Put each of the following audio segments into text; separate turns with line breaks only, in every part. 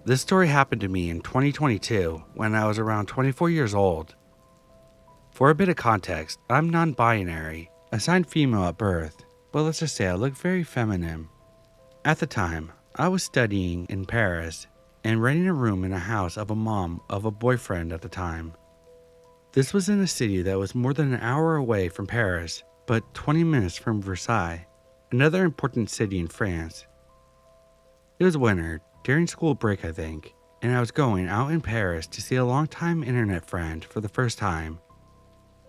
This story happened to me in 2022 when I was around 24 years old. For a bit of context, I'm non-binary, assigned female at birth, but let's just say I look very feminine. At the time, I was studying in Paris and renting a room in a house of a mom of a boyfriend at the time. This was in a city that was more than an hour away from Paris, but 20 minutes from Versailles, another important city in France. It was winter, during school break I think, and I was going out in Paris to see a longtime internet friend for the first time.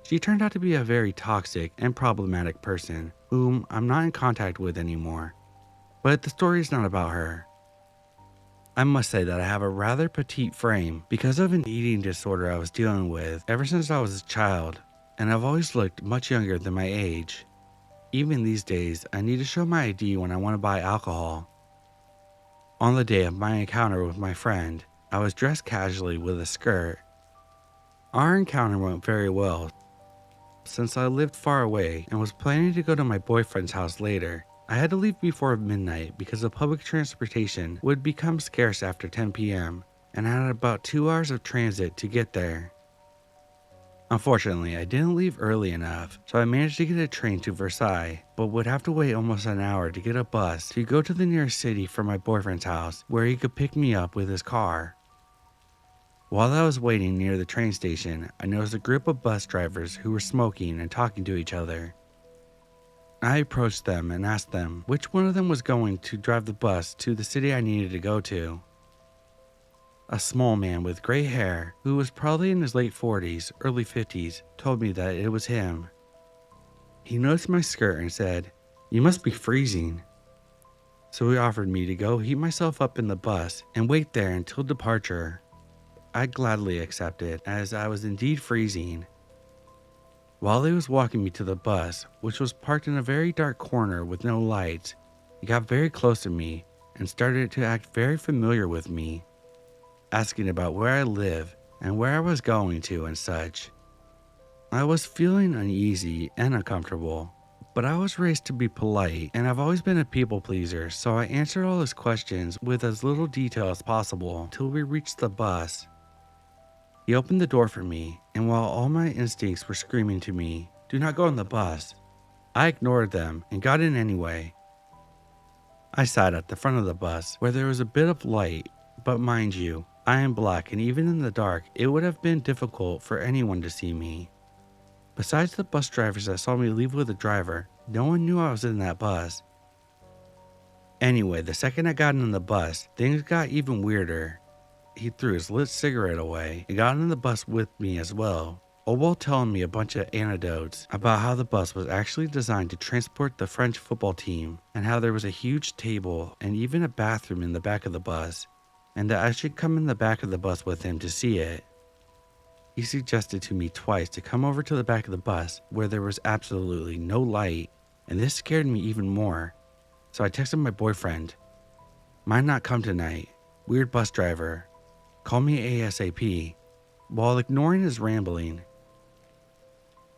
She turned out to be a very toxic and problematic person whom I'm not in contact with anymore. But the story is not about her. I must say that I have a rather petite frame because of an eating disorder I was dealing with ever since I was a child, and I've always looked much younger than my age. Even these days, I need to show my ID when I want to buy alcohol. On the day of my encounter with my friend, I was dressed casually with a skirt. Our encounter went very well, since I lived far away and was planning to go to my boyfriend's house later. I had to leave before midnight because the public transportation would become scarce after 10 p.m. and I had about 2 hours of transit to get there. Unfortunately, I didn't leave early enough, so I managed to get a train to Versailles, but would have to wait almost an hour to get a bus to go to the nearest city for my boyfriend's house where he could pick me up with his car. While I was waiting near the train station, I noticed a group of bus drivers who were smoking and talking to each other. I approached them and asked them which one of them was going to drive the bus to the city I needed to go to. A small man with gray hair, who was probably in his late 40s, early 50s, told me that it was him. He noticed my skirt and said, "You must be freezing." So he offered me to go heat myself up in the bus and wait there until departure. I gladly accepted, as I was indeed freezing. While he was walking me to the bus, which was parked in a very dark corner with no lights, he got very close to me and started to act very familiar with me, asking about where I live and where I was going to and such. I was feeling uneasy and uncomfortable, but I was raised to be polite and I've always been a people pleaser, so I answered all his questions with as little detail as possible till we reached the bus. He opened the door for me, and while all my instincts were screaming to me, "Do not go on the bus," I ignored them and got in anyway. I sat at the front of the bus where there was a bit of light, but mind you, I am black and even in the dark it would have been difficult for anyone to see me. Besides the bus drivers that saw me leave with the driver, no one knew I was in that bus. Anyway, the second I got in the bus, things got even weirder. He threw his lit cigarette away and got in the bus with me as well, all while telling me a bunch of anecdotes about how the bus was actually designed to transport the French football team and how there was a huge table and even a bathroom in the back of the bus, and that I should come in the back of the bus with him to see it. He suggested to me twice to come over to the back of the bus where there was absolutely no light, and this scared me even more. So I texted my boyfriend, "Might not come tonight. Weird bus driver. Call me ASAP," while ignoring his rambling.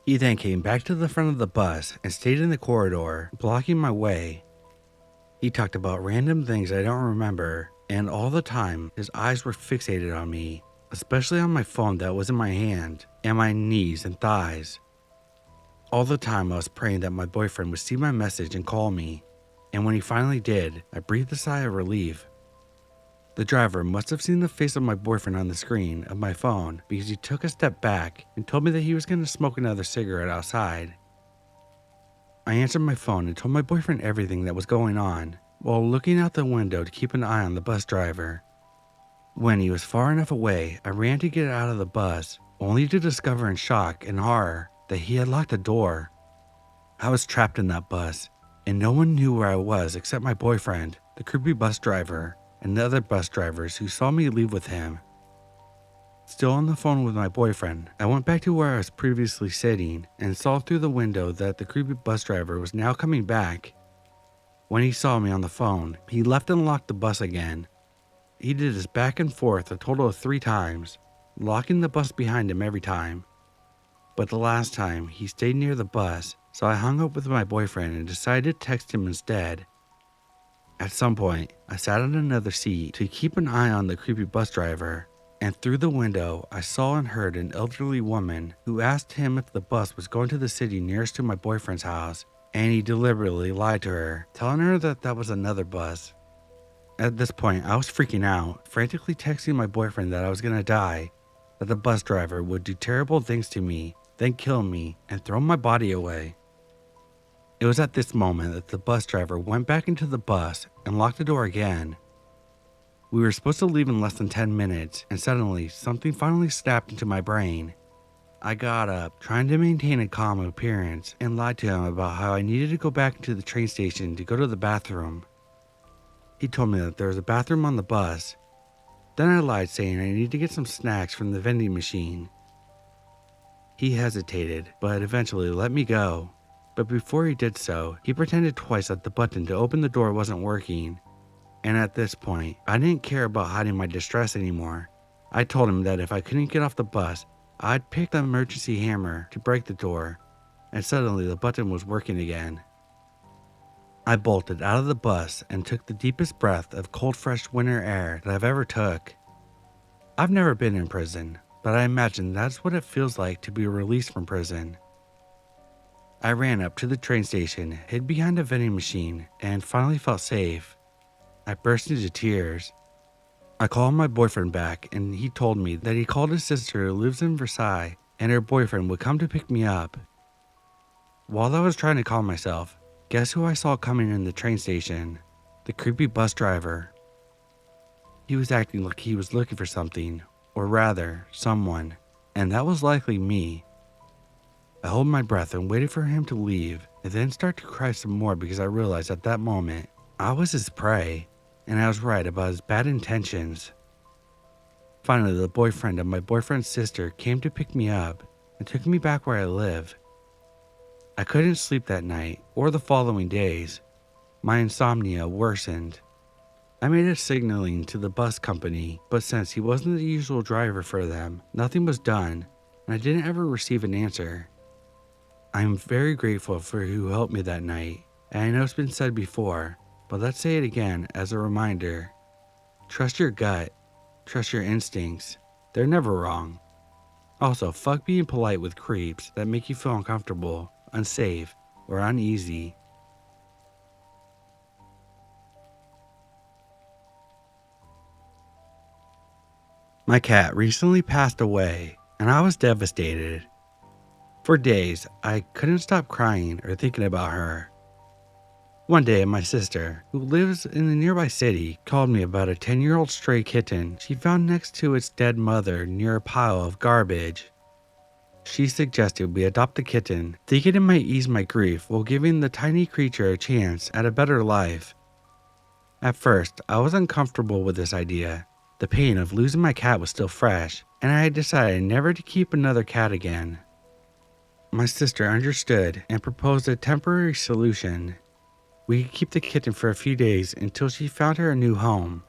He then came back to the front of the bus and stayed in the corridor, blocking my way. He talked about random things I don't remember, and all the time his eyes were fixated on me, especially on my phone that was in my hand, and my knees and thighs. All the time I was praying that my boyfriend would see my message and call me, and when he finally did, I breathed a sigh of relief. The driver must have seen the face of my boyfriend on the screen of my phone because he took a step back and told me that he was going to smoke another cigarette outside. I answered my phone and told my boyfriend everything that was going on, while looking out the window to keep an eye on the bus driver. When he was far enough away, I ran to get out of the bus, only to discover in shock and horror that he had locked the door. I was trapped in that bus, and no one knew where I was except my boyfriend, the creepy bus driver, and the other bus drivers who saw me leave with him. Still on the phone with my boyfriend, I went back to where I was previously sitting and saw through the window that the creepy bus driver was now coming back. When he saw me on the phone, he left and locked the bus again. He did this back and forth a total of 3 times, locking the bus behind him every time. But the last time, he stayed near the bus, so I hung up with my boyfriend and decided to text him instead. At some point, I sat on another seat to keep an eye on the creepy bus driver, and through the window, I saw and heard an elderly woman who asked him if the bus was going to the city nearest to my boyfriend's house, and he deliberately lied to her, telling her that that was another bus. At this point, I was freaking out, frantically texting my boyfriend that I was gonna die, that the bus driver would do terrible things to me, then kill me, and throw my body away. It was at this moment that the bus driver went back into the bus and locked the door again. We were supposed to leave in less than 10 minutes, and suddenly, something finally snapped into my brain. I got up, trying to maintain a calm appearance, and lied to him about how I needed to go back into the train station to go to the bathroom. He told me that there was a bathroom on the bus. Then I lied, saying I needed to get some snacks from the vending machine. He hesitated, but eventually let me go. But before he did so, he pretended twice that the button to open the door wasn't working. And at this point, I didn't care about hiding my distress anymore. I told him that if I couldn't get off the bus, I'd pick the emergency hammer to break the door, and suddenly the button was working again. I bolted out of the bus and took the deepest breath of cold, fresh winter air that I've ever took. I've never been in prison, but I imagine that's what it feels like to be released from prison. I ran up to the train station, hid behind a vending machine, and finally felt safe. I burst into tears. I called my boyfriend back, and he told me that he called his sister who lives in Versailles, and her boyfriend would come to pick me up. While I was trying to calm myself, guess who I saw coming in the train station? The creepy bus driver. He was acting like he was looking for something, or rather, someone, and that was likely me. I held my breath and waited for him to leave, and then start to cry some more because I realized at that moment, I was his prey, and I was right about his bad intentions. Finally, the boyfriend of my boyfriend's sister came to pick me up and took me back where I live. I couldn't sleep that night or the following days. My insomnia worsened. I made a signaling to the bus company, but since he wasn't the usual driver for them, nothing was done, and I didn't ever receive an answer. I am very grateful for who helped me that night, and I know it's been said before, but let's say it again as a reminder. Trust your gut. Trust your instincts. They're never wrong. Also, fuck being polite with creeps that make you feel uncomfortable, unsafe, or uneasy. My cat recently passed away, and I was devastated. For days, I couldn't stop crying or thinking about her. One day, my sister, who lives in the nearby city, called me about a 10-year-old stray kitten she found next to its dead mother near a pile of garbage. She suggested we adopt the kitten, thinking it might ease my grief while giving the tiny creature a chance at a better life. At first, I was uncomfortable with this idea. The pain of losing my cat was still fresh, and I had decided never to keep another cat again. My sister understood and proposed a temporary solution. We could keep the kitten for a few days until she found her a new home.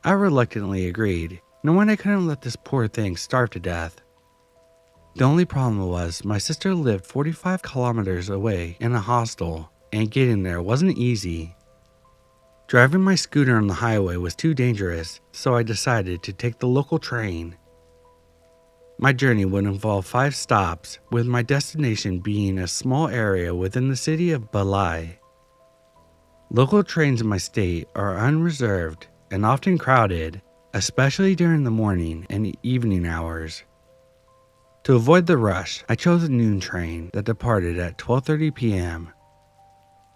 I reluctantly agreed, knowing I couldn't let this poor thing starve to death. The only problem was my sister lived 45 kilometers away in a hostel, and getting there wasn't easy. Driving my scooter on the highway was too dangerous, so I decided to take the local train. My journey would involve 5 stops, with my destination being a small area within the city of Balai. Local trains in my state are unreserved and often crowded, especially during the morning and evening hours. To avoid the rush, I chose a noon train that departed at 12:30 p.m.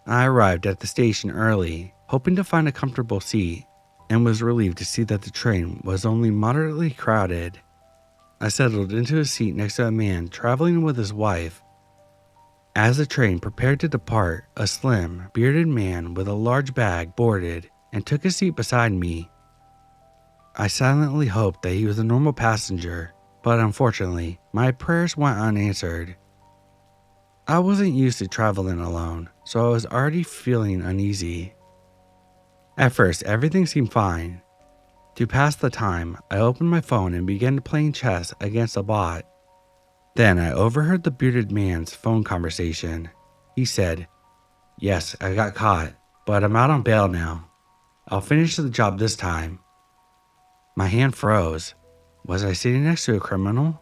I arrived at the station early, hoping to find a comfortable seat, and was relieved to see that the train was only moderately crowded. I settled into a seat next to a man traveling with his wife. As the train prepared to depart, a slim, bearded man with a large bag boarded and took a seat beside me. I silently hoped that he was a normal passenger, but unfortunately, my prayers went unanswered. I wasn't used to traveling alone, so I was already feeling uneasy. At first, everything seemed fine. To pass the time, I opened my phone and began playing chess against a bot. Then I overheard the bearded man's phone conversation. He said, "Yes, I got caught. but I'm out on bail now. I'll finish the job this time." My hand froze. Was I sitting next to a criminal?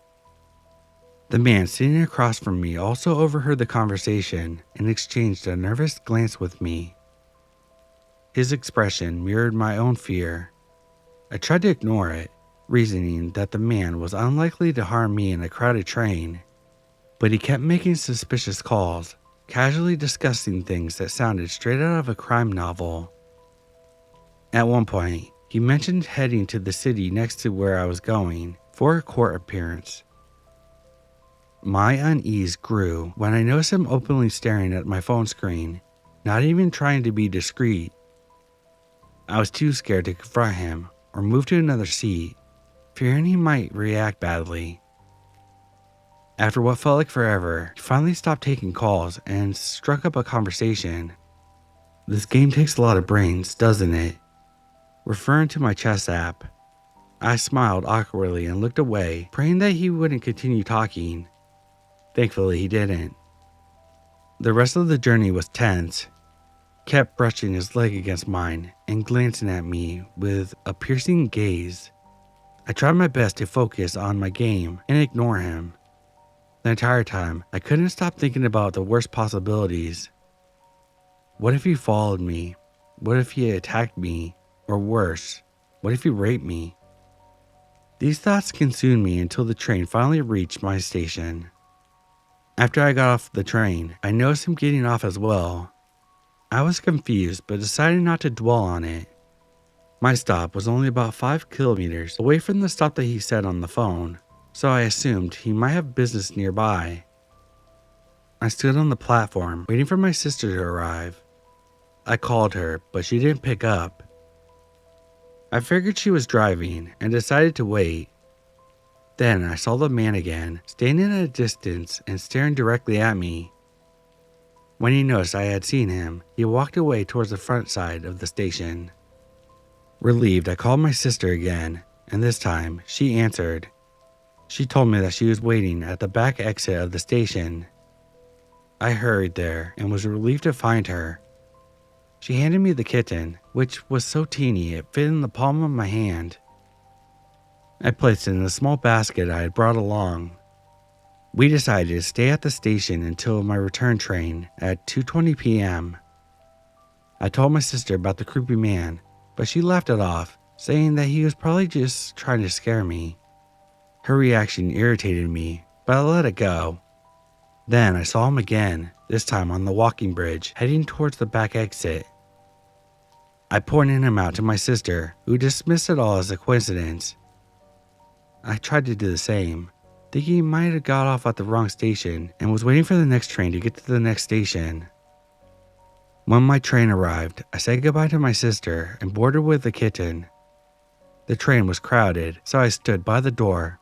The man sitting across from me also overheard the conversation and exchanged a nervous glance with me. His expression mirrored my own fear. I tried to ignore it, reasoning that the man was unlikely to harm me in a crowded train, but he kept making suspicious calls, casually discussing things that sounded straight out of a crime novel. At one point, he mentioned heading to the city next to where I was going for a court appearance. My unease grew when I noticed him openly staring at my phone screen, not even trying to be discreet. I was too scared to confront him or move to another seat, fearing he might react badly. After what felt like forever, he finally stopped taking calls and struck up a conversation. "This game takes a lot of brains, doesn't it?" Referring to my chess app. I smiled awkwardly and looked away, praying that he wouldn't continue talking. Thankfully, he didn't. The rest of the journey was tense. Kept brushing his leg against mine and glancing at me with a piercing gaze. I tried my best to focus on my game and ignore him. The entire time, I couldn't stop thinking about the worst possibilities. What if he followed me? What if he attacked me? Or worse, what if he raped me? These thoughts consumed me until the train finally reached my station. After I got off the train, I noticed him getting off as well. I was confused but decided not to dwell on it. My stop was only about 5 kilometers away from the stop that he said on the phone, so I assumed he might have business nearby. I stood on the platform waiting for my sister to arrive. I called her, but she didn't pick up. I figured she was driving and decided to wait. Then I saw the man again, standing at a distance and staring directly at me. When he noticed I had seen him, he walked away towards the front side of the station. Relieved, I called my sister again, and this time she answered. She told me that she was waiting at the back exit of the station. I hurried there and was relieved to find her. She handed me the kitten, which was so teeny it fit in the palm of my hand. I placed it in a small basket I had brought along. We decided to stay at the station until my return train at 2:20 p.m. I told my sister about the creepy man, but she laughed it off, saying that he was probably just trying to scare me. Her reaction irritated me, but I let it go. Then I saw him again, this time on the walking bridge, heading towards the back exit. I pointed him out to my sister, who dismissed it all as a coincidence. I tried to do the same, thinking he might have got off at the wrong station and was waiting for the next train to get to the next station. When my train arrived, I said goodbye to my sister and boarded with the kitten. The train was crowded, so I stood by the door.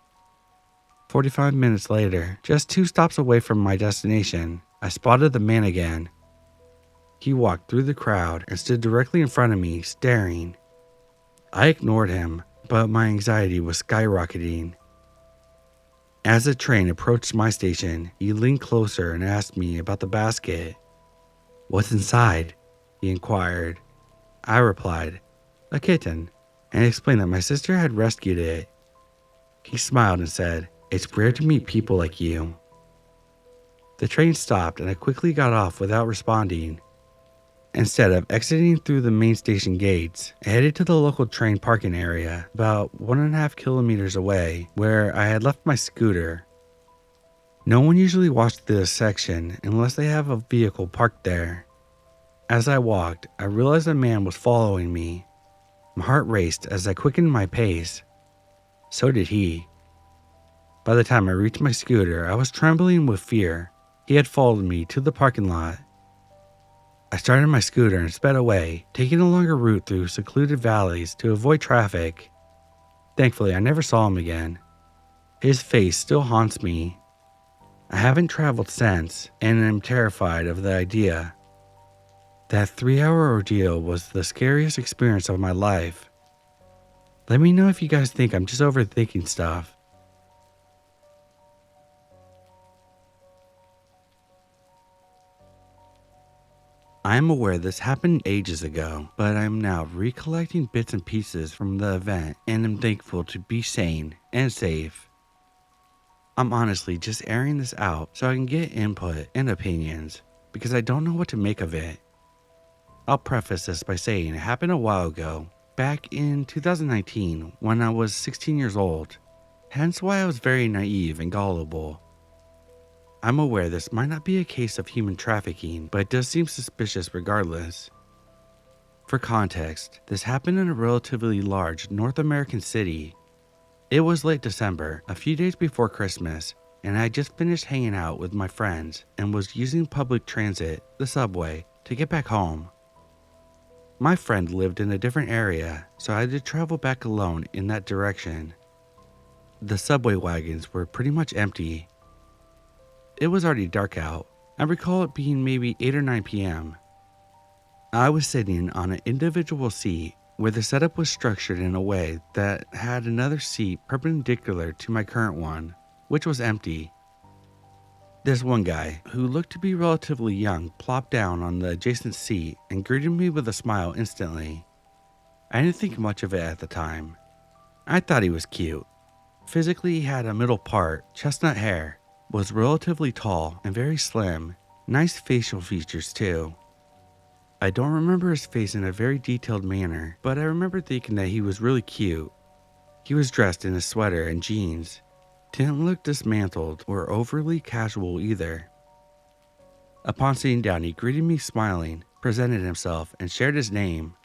45 minutes later, just 2 stops away from my destination, I spotted the man again. He walked through the crowd and stood directly in front of me, staring. I ignored him, but my anxiety was skyrocketing. As the train approached my station, he leaned closer and asked me about the basket. "What's inside?" he inquired. I replied, "A kitten," and explained that my sister had rescued it. He smiled and said, "It's rare to meet people like you." The train stopped and I quickly got off without responding. Instead of exiting through the main station gates, I headed to the local train parking area about 1.5 kilometers away where I had left my scooter. No one usually walks through this section unless they have a vehicle parked there. As I walked, I realized a man was following me. My heart raced as I quickened my pace. So did he. By the time I reached my scooter, I was trembling with fear. He had followed me to the parking lot. I started my scooter and sped away, taking a longer route through secluded valleys to avoid traffic. Thankfully, I never saw him again. His face still haunts me. I haven't traveled since, and am terrified of the idea. That 3-hour ordeal was the scariest experience of my life. Let me know if you guys think I'm just overthinking stuff. I am aware this happened ages ago, but I am now recollecting bits and pieces from the event and am thankful to be sane and safe. I'm honestly just airing this out so I can get input and opinions because I don't know what to make of it. I'll preface this by saying it happened a while ago, back in 2019 when I was 16 years old, hence why I was very naive and gullible. I'm aware this might not be a case of human trafficking, but it does seem suspicious regardless. For context, this happened in a relatively large North American city. It was late December, a few days before Christmas, and I had just finished hanging out with my friends and was using public transit, the subway, to get back home. My friend lived in a different area, so I had to travel back alone in that direction. The subway wagons were pretty much empty. It was already dark out. I recall it being maybe 8 or 9 p.m. I was sitting on an individual seat where the setup was structured in a way that had another seat perpendicular to my current one, which was empty. This one guy, who looked to be relatively young, plopped down on the adjacent seat and greeted me with a smile instantly. I didn't think much of it at the time. I thought he was cute. Physically, he had a middle part, chestnut hair, was relatively tall and very slim, nice facial features too. I don't remember his face in a very detailed manner, but I remember thinking that he was really cute. He was dressed in a sweater and jeans. Didn't look dismantled or overly casual either. Upon sitting down, he greeted me smiling, presented himself, and shared his name.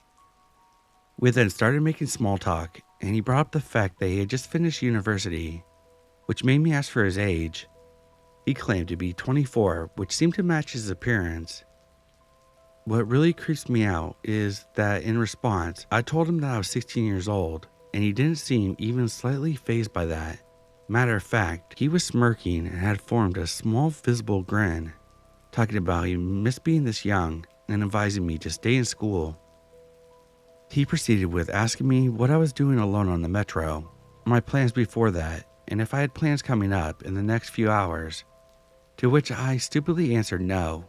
We then started making small talk, and he brought up the fact that he had just finished university, which made me ask for his age. He claimed to be 24, which seemed to match his appearance. What really creeps me out is that in response, I told him that I was 16 years old, and he didn't seem even slightly fazed by that. Matter of fact, he was smirking and had formed a small visible grin, talking about he missed being this young and advising me to stay in school. He proceeded with asking me what I was doing alone on the metro, my plans before that, and if I had plans coming up in the next few hours, to which I stupidly answered no.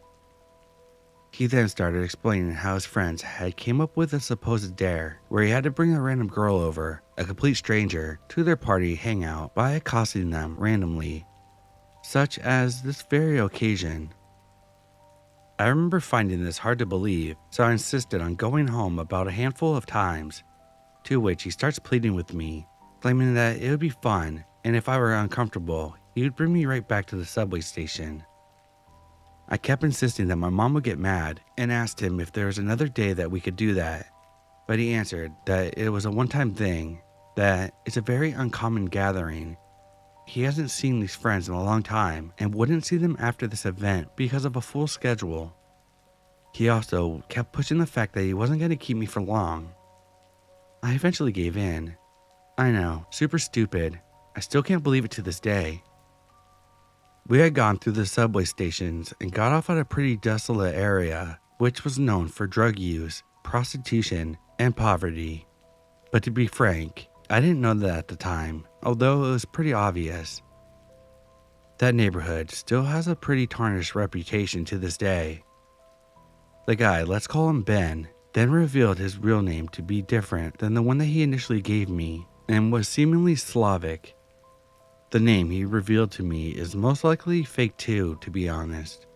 He then started explaining how his friends had came up with a supposed dare where he had to bring a random girl over, a complete stranger, to their party hangout by accosting them randomly, such as this very occasion. I remember finding this hard to believe, so I insisted on going home about a handful of times, to which he starts pleading with me, claiming that it would be fun, and if I were uncomfortable, he would bring me right back to the subway station. I kept insisting that my mom would get mad and asked him if there was another day that we could do that, but he answered that it was a one-time thing, that it's a very uncommon gathering. He hasn't seen these friends in a long time and wouldn't see them after this event because of a full schedule. He also kept pushing the fact that he wasn't going to keep me for long. I eventually gave in. I know, super stupid. I still can't believe it to this day. We had gone through the subway stations and got off at a pretty desolate area, which was known for drug use, prostitution, and poverty. But to be frank, I didn't know that at the time, although it was pretty obvious. That neighborhood still has a pretty tarnished reputation to this day. The guy, let's call him Ben, then revealed his real name to be different than the one that he initially gave me, and was seemingly Slavic. The name he revealed to me is most likely fake too, to be honest.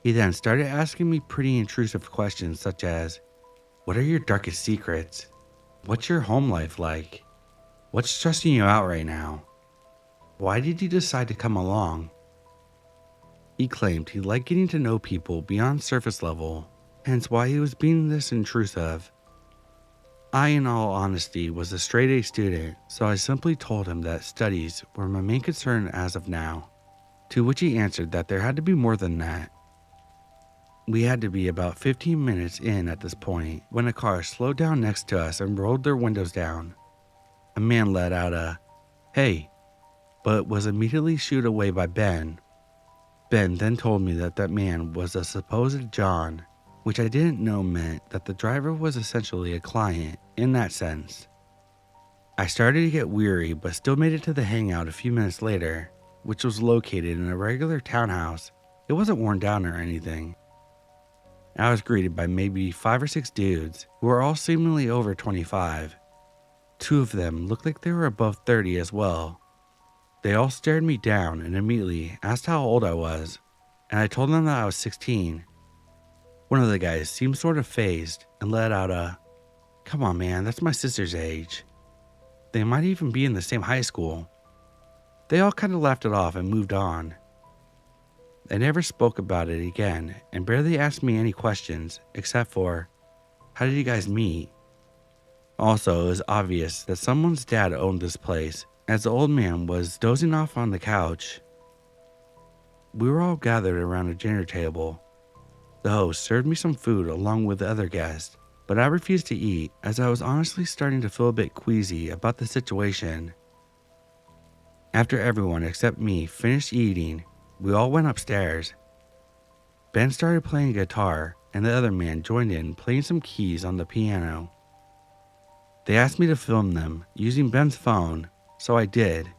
He then started asking me pretty intrusive questions such as, what are your darkest secrets? What's your home life like? What's stressing you out right now? Why did you decide to come along? He claimed he liked getting to know people beyond surface level, hence why he was being this intrusive. I, in all honesty, was a straight-A student, so I simply told him that studies were my main concern as of now, to which he answered that there had to be more than that. We had to be about 15 minutes in at this point when a car slowed down next to us and rolled their windows down. A man let out a, "Hey," but was immediately shooed away by Ben. Ben then told me that that man was a supposed John, which I didn't know meant that the driver was essentially a client in that sense. I started to get weary but still made it to the hangout a few minutes later, which was located in a regular townhouse. It wasn't worn down or anything. I was greeted by maybe 5 or 6 dudes who were all seemingly over 25. 2 of them looked like they were above 30 as well. They all stared me down and immediately asked how old I was, and I told them that I was 16. One of the guys seemed sort of phased and let out a, "Come on man, that's my sister's age. They might even be in the same high school." They all kind of laughed it off and moved on. They never spoke about it again and barely asked me any questions except for, "How did you guys meet?" Also, it was obvious that someone's dad owned this place, as the old man was dozing off on the couch. We were all gathered around a dinner table. The host served me some food along with the other guests, but I refused to eat as I was honestly starting to feel a bit queasy about the situation. After everyone except me finished eating, we all went upstairs. Ben started playing guitar and the other man joined in playing some keys on the piano. They asked me to film them using Ben's phone, so I did.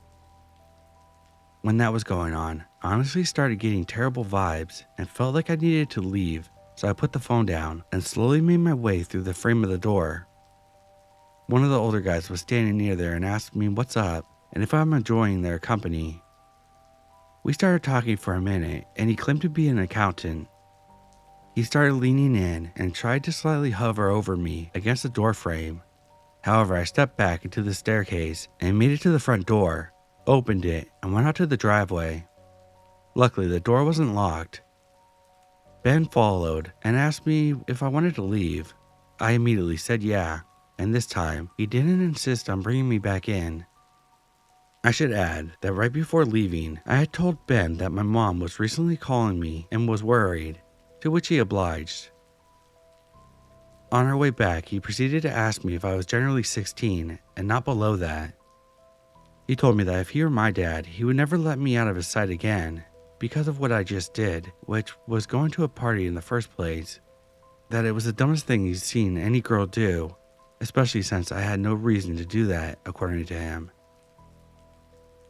When that was going on, I honestly started getting terrible vibes and felt like I needed to leave, so I put the phone down and slowly made my way through the frame of the door. One of the older guys was standing near there and asked me what's up and if I'm enjoying their company. We started talking for a minute and he claimed to be an accountant. He started leaning in and tried to slightly hover over me against the door frame. However, I stepped back into the staircase and made it to the front door, opened it, and went out to the driveway. Luckily, the door wasn't locked. Ben followed and asked me if I wanted to leave. I immediately said yeah, and this time, he didn't insist on bringing me back in. I should add that right before leaving, I had told Ben that my mom was recently calling me and was worried, to which he obliged. On our way back, he proceeded to ask me if I was generally 16 and not below that. He told me that if he were my dad, he would never let me out of his sight again because of what I just did, which was going to a party in the first place. That it was the dumbest thing he's seen any girl do, especially since I had no reason to do that, according to him.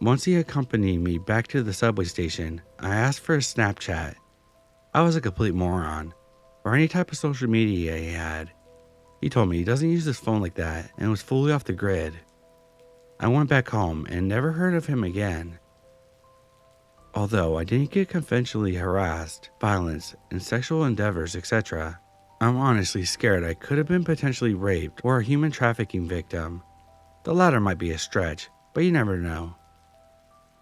Once he accompanied me back to the subway station, I asked for his Snapchat. I was a complete moron, or any type of social media he had. He told me he doesn't use his phone like that and was fully off the grid. I went back home and never heard of him again. Although I didn't get conventionally harassed, violence, and sexual endeavors, etc., I'm honestly scared I could have been potentially raped or a human trafficking victim. The latter might be a stretch, but you never know.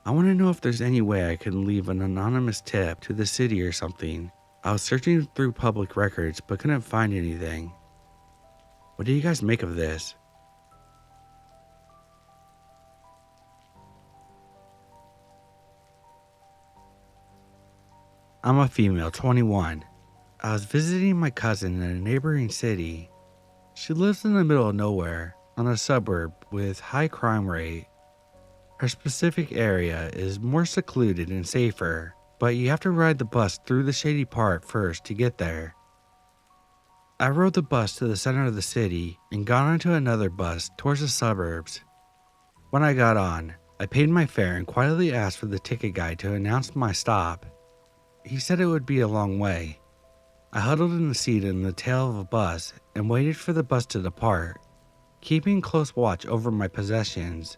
I want to know if there's any way I can leave an anonymous tip to the city or something. I was searching through public records but couldn't find anything. What do you guys make of this? I'm a female, 21. I was visiting my cousin in a neighboring city. She lives in the middle of nowhere, on a suburb with high crime rate. Her specific area is more secluded and safer, but you have to ride the bus through the shady part first to get there. I rode the bus to the center of the city and got onto another bus towards the suburbs. When I got on, I paid my fare and quietly asked for the ticket guy to announce my stop. He said it would be a long way. I huddled in the seat in the tail of a bus and waited for the bus to depart, keeping close watch over my possessions.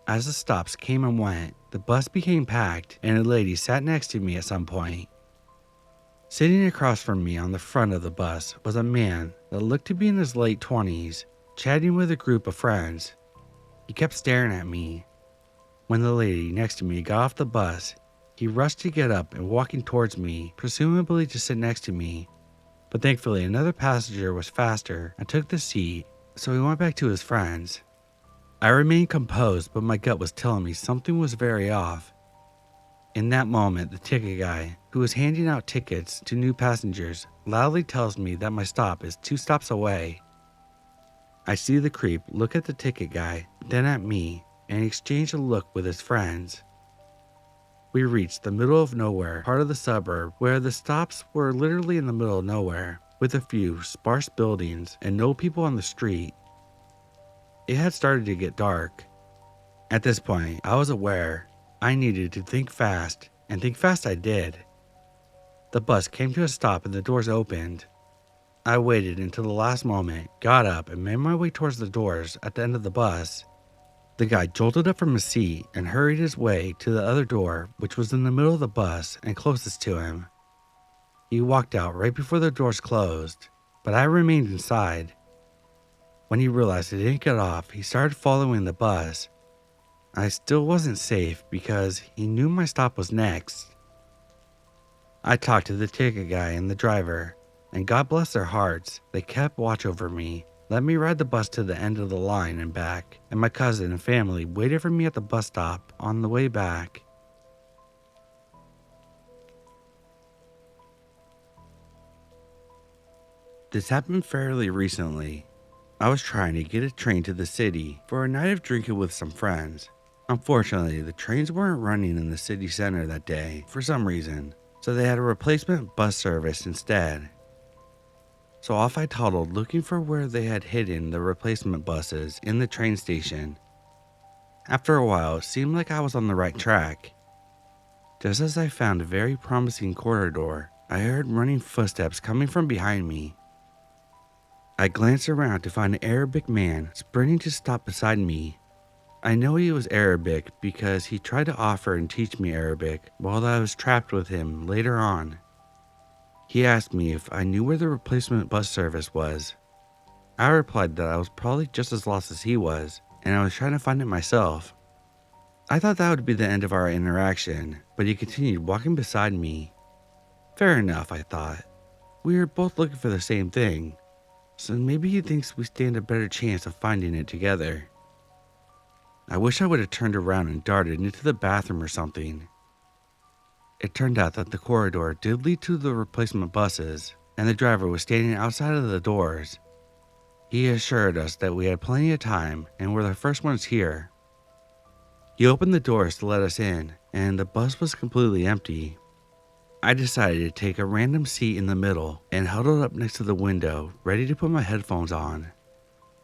As the stops came and went, the bus became packed and a lady sat next to me at some point. Sitting across from me on the front of the bus was a man that looked to be in his late 20s, chatting with a group of friends. He kept staring at me. When the lady next to me got off the bus, he rushed to get up and walking towards me, presumably to sit next to me. But thankfully another passenger was faster and took the seat, so he went back to his friends. I remained composed, but my gut was telling me something was very off. In that moment, the ticket guy, who was handing out tickets to new passengers, loudly tells me that my stop is 2 stops away. I see the creep look at the ticket guy, then at me, and exchange a look with his friends. We reached the middle of nowhere part of the suburb where the stops were literally in the middle of nowhere, with a few sparse buildings and no people on the street. It had started to get dark. At this point, I was aware I needed to think fast, and think fast I did. The bus came to a stop and the doors opened. I waited until the last moment, got up, and made my way towards the doors at the end of the bus. The guy jolted up from his seat and hurried his way to the other door, which was in the middle of the bus and closest to him. He walked out right before the doors closed, but I remained inside. When he realized I didn't get off, he started following the bus. I still wasn't safe because he knew my stop was next. I talked to the ticket guy and the driver, and God bless their hearts, they kept watch over me, let me ride the bus to the end of the line and back, and my cousin and family waited for me at the bus stop on the way back. This happened fairly recently. I was trying to get a train to the city for a night of drinking with some friends. Unfortunately, the trains weren't running in the city center that day for some reason, so they had a replacement bus service instead. So off I toddled looking for where they had hidden the replacement buses in the train station. After a while, it seemed like I was on the right track. Just as I found a very promising corridor, I heard running footsteps coming from behind me. I glanced around to find an Arabic man sprinting to stop beside me. I know he was Arabic because he tried to offer and teach me Arabic while I was trapped with him later on. He asked me if I knew where the replacement bus service was. I replied that I was probably just as lost as he was, and I was trying to find it myself. I thought that would be the end of our interaction, but he continued walking beside me. Fair enough, I thought. We were both looking for the same thing, so maybe he thinks we stand a better chance of finding it together. I wish I would have turned around and darted into the bathroom or something. It turned out that the corridor did lead to the replacement buses, and the driver was standing outside of the doors. He assured us that we had plenty of time and were the first ones here. He opened the doors to let us in, and the bus was completely empty. I decided to take a random seat in the middle and huddled up next to the window, ready to put my headphones on.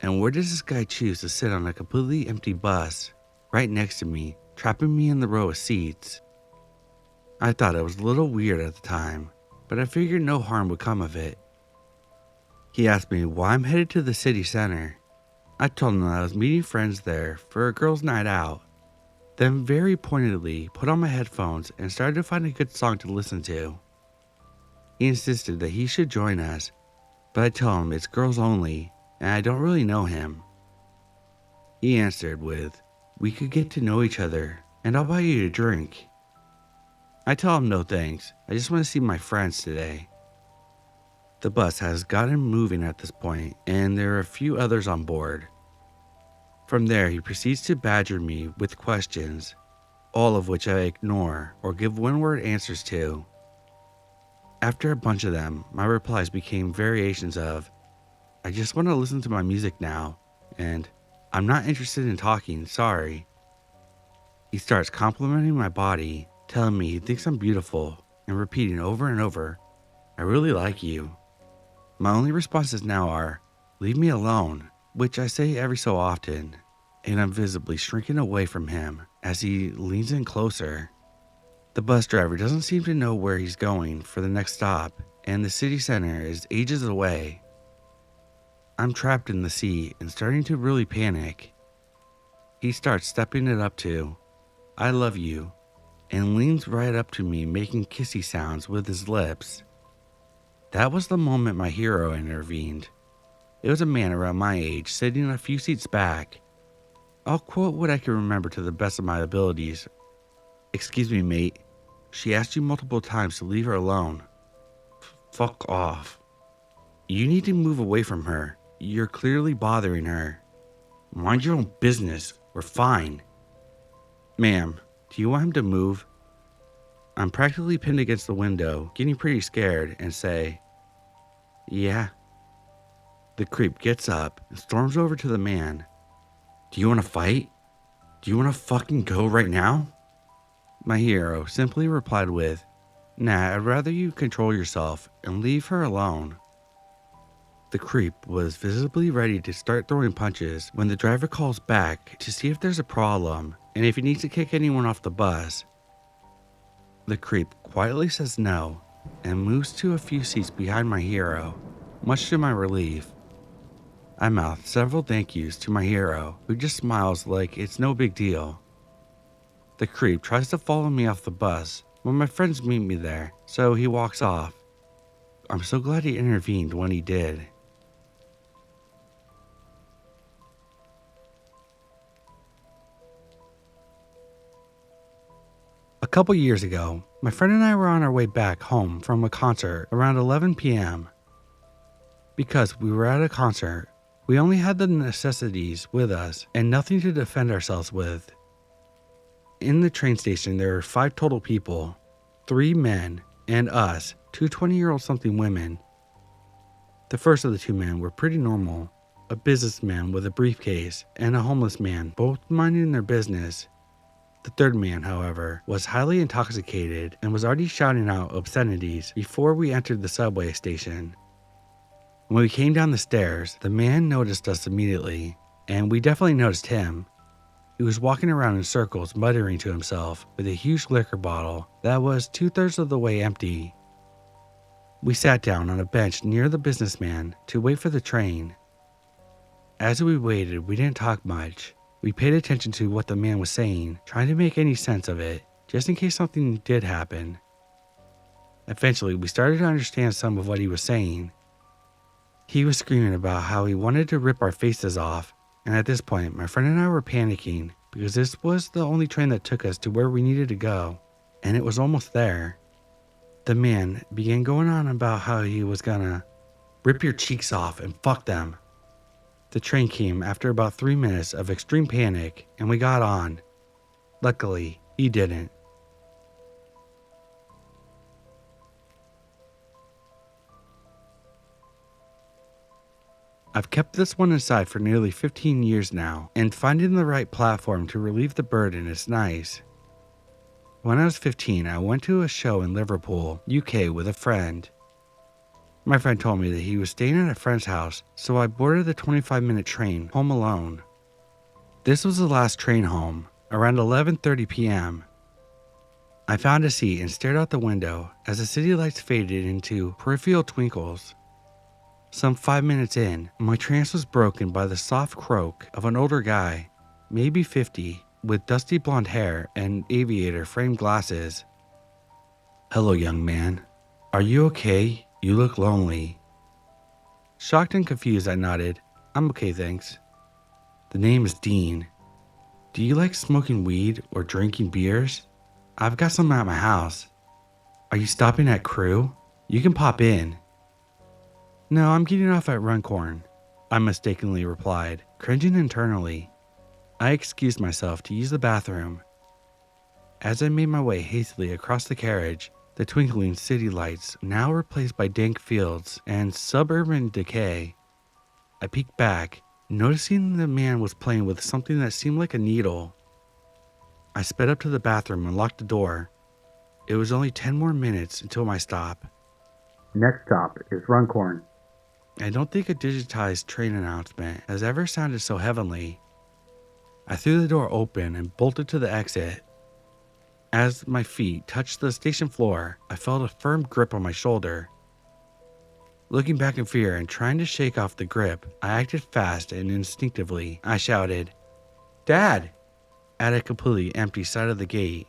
And where does this guy choose to sit on a completely empty bus, right next to me, trapping me in the row of seats? I thought it was a little weird at the time, but I figured no harm would come of it. He asked me why I'm headed to the city center. I told him that I was meeting friends there for a girls' night out, then very pointedly put on my headphones and started to find a good song to listen to. He insisted that he should join us, but I told him it's girls only, and I don't really know him. He answered with, "We could get to know each other, and I'll buy you a drink." I tell him no thanks, I just want to see my friends today. The bus has gotten moving at this point, and there are a few others on board. From there, he proceeds to badger me with questions, all of which I ignore or give one-word answers to. After a bunch of them, my replies became variations of, "I just want to listen to my music now," and "I'm not interested in talking, sorry." He starts complimenting my body, telling me he thinks I'm beautiful, and repeating over and over, "I really like you." My only responses now are, "Leave me alone," which I say every so often, and I'm visibly shrinking away from him as he leans in closer. The bus driver doesn't seem to know where he's going for the next stop, and the city center is ages away. I'm trapped in the seat and starting to really panic. He starts stepping it up to, "I love you," and leans right up to me making kissy sounds with his lips. That was the moment my hero intervened. It was a man around my age sitting a few seats back. I'll quote what I can remember to the best of my abilities. "Excuse me, mate. She asked you multiple times to leave her alone." Fuck off. "You need to move away from her. You're clearly bothering her." "Mind your own business. We're fine." "Ma'am, do you want him to move?" I'm practically pinned against the window, getting pretty scared, and say, "Yeah." The creep gets up and storms over to the man. "Do you want to fight? Do you want to fucking go right now?" My hero simply replied with, "Nah, I'd rather you control yourself and leave her alone." The creep was visibly ready to start throwing punches when the driver calls back to see if there's a problem and if he needs to kick anyone off the bus. The creep quietly says no and moves to a few seats behind my hero. Much to my relief, I mouth several thank yous to my hero, who just smiles like it's no big deal. The creep tries to follow me off the bus, but my friends meet me there, so he walks off. I'm so glad he intervened when he did. A couple years ago, my friend and I were on our way back home from a concert around 11 p.m. Because we were at a concert, we only had the necessities with us and nothing to defend ourselves with. In the train station, there were 5 total people, 3 men, and us, 2 20-year-old something women. The first of the 2 men were pretty normal, a businessman with a briefcase and a homeless man, both minding their business. The third man, however, was highly intoxicated and was already shouting out obscenities before we entered the subway station. When we came down the stairs, the man noticed us immediately, and we definitely noticed him. He was walking around in circles, muttering to himself with a huge liquor bottle that was 2/3 of the way empty. We sat down on a bench near the businessman to wait for the train. As we waited, we didn't talk much. We paid attention to what the man was saying, trying to make any sense of it, just in case something did happen. Eventually, we started to understand some of what he was saying. He was screaming about how he wanted to rip our faces off, and at this point, my friend and I were panicking because this was the only train that took us to where we needed to go, and it was almost there. The man began going on about how he was gonna rip your cheeks off and fuck them. The train came after about 3 minutes of extreme panic, and we got on. Luckily, he didn't. I've kept this one inside for nearly 15 years now, and finding the right platform to relieve the burden is nice. When I was 15, I went to a show in Liverpool, UK with a friend. My friend told me that he was staying at a friend's house, so I boarded the 25-minute train home alone. This was the last train home, around 11:30 p.m. I found a seat and stared out the window as the city lights faded into peripheral twinkles. Some 5 minutes in, my trance was broken by the soft croak of an older guy, maybe 50, with dusty blonde hair and aviator framed glasses. "Hello, young man. Are you okay? You look lonely." Shocked and confused, I nodded. "I'm okay, thanks." "The name is Dean. Do you like smoking weed or drinking beers? I've got some at my house. Are you stopping at Crew? You can pop in." "No, I'm getting off at Runcorn," I mistakenly replied, cringing internally. I excused myself to use the bathroom. As I made my way hastily across the carriage, the twinkling city lights now replaced by dank fields and suburban decay, I peeked back, noticing the man was playing with something that seemed like a needle. I sped up to the bathroom and locked the door. It was only 10 more minutes until my stop. "Next stop is Runcorn." I don't think a digitized train announcement has ever sounded so heavenly. I threw the door open and bolted to the exit. As my feet touched the station floor, I felt a firm grip on my shoulder. Looking back in fear and trying to shake off the grip, I acted fast and instinctively. I shouted, "Dad!" at a completely empty side of the gate.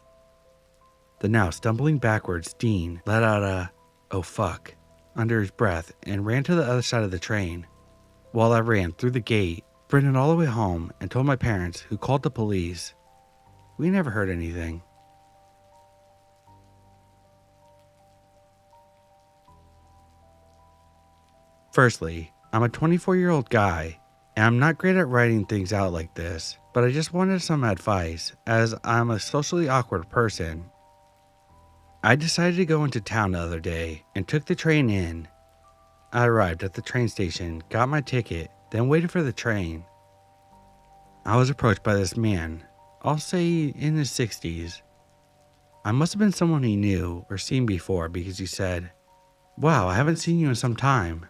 The now stumbling backwards Dean let out a, "Oh fuck," under his breath and ran to the other side of the train. While I ran through the gate, sprinted all the way home and told my parents, who called the police. We never heard anything. Firstly, I'm a 24-year-old guy, and I'm not great at writing things out like this, but I just wanted some advice, as I'm a socially awkward person. I decided to go into town the other day and took the train in. I arrived at the train station, got my ticket, then waited for the train. I was approached by this man, I'll say in his 60s. I must have been someone he knew or seen before because he said, "Wow, I haven't seen you in some time."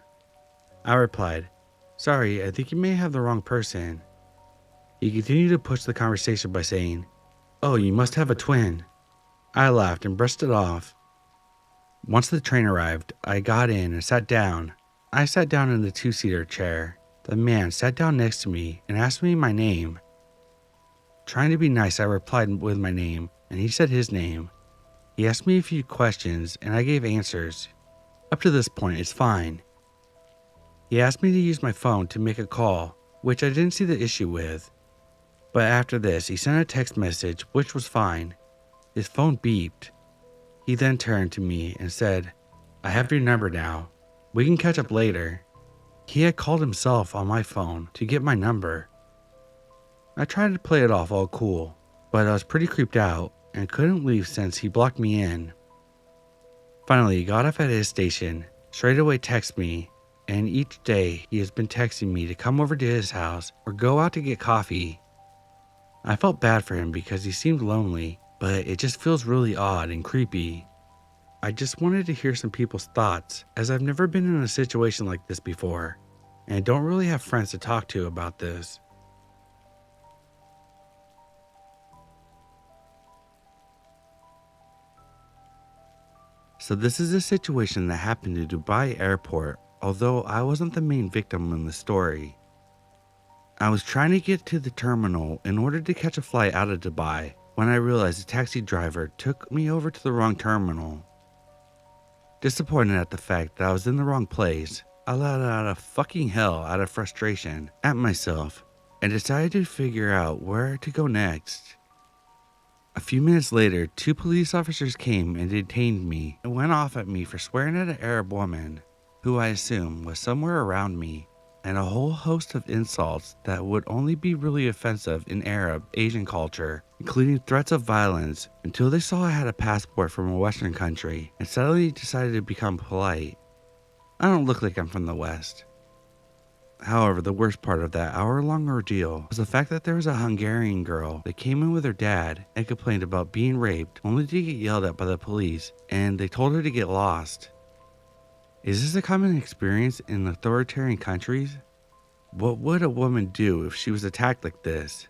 I replied, "Sorry, I think you may have the wrong person." He continued to push the conversation by saying, "Oh, you must have a twin." I laughed and brushed it off. Once the train arrived, I got in and sat down. I sat down in the two-seater chair. The man sat down next to me and asked me my name. Trying to be nice, I replied with my name, and he said his name. He asked me a few questions, and I gave answers. Up to this point, it's fine. He asked me to use my phone to make a call, which I didn't see the issue with. But after this, he sent a text message, which was fine. His phone beeped. He then turned to me and said, "I have your number now. We can catch up later." He had called himself on my phone to get my number. I tried to play it off all cool, but I was pretty creeped out and couldn't leave since he blocked me in. Finally, he got off at his station, straight away texted me, and each day he has been texting me to come over to his house or go out to get coffee. I felt bad for him because he seemed lonely, but it just feels really odd and creepy. I just wanted to hear some people's thoughts, as I've never been in a situation like this before, and don't really have friends to talk to about this. So this is a situation that happened at Dubai airport, although I wasn't the main victim in the story. I was trying to get to the terminal in order to catch a flight out of Dubai when I realized the taxi driver took me over to the wrong terminal. Disappointed at the fact that I was in the wrong place, I let out a fucking hell out of frustration at myself and decided to figure out where to go next. A few minutes later, 2 police officers came and detained me and went off at me for swearing at an Arab woman, who I assume was somewhere around me, and a whole host of insults that would only be really offensive in Arab Asian culture, including threats of violence, until they saw I had a passport from a Western country and suddenly decided to become polite. I don't look like I'm from the West. However, the worst part of that hour-long ordeal was the fact that there was a Hungarian girl that came in with her dad and complained about being raped, only to get yelled at by the police, and they told her to get lost. Is this a common experience in authoritarian countries? What would a woman do if she was attacked like this?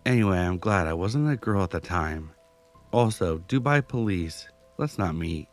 Anyway, I'm glad I wasn't a girl at the time. Also, Dubai police, let's not meet.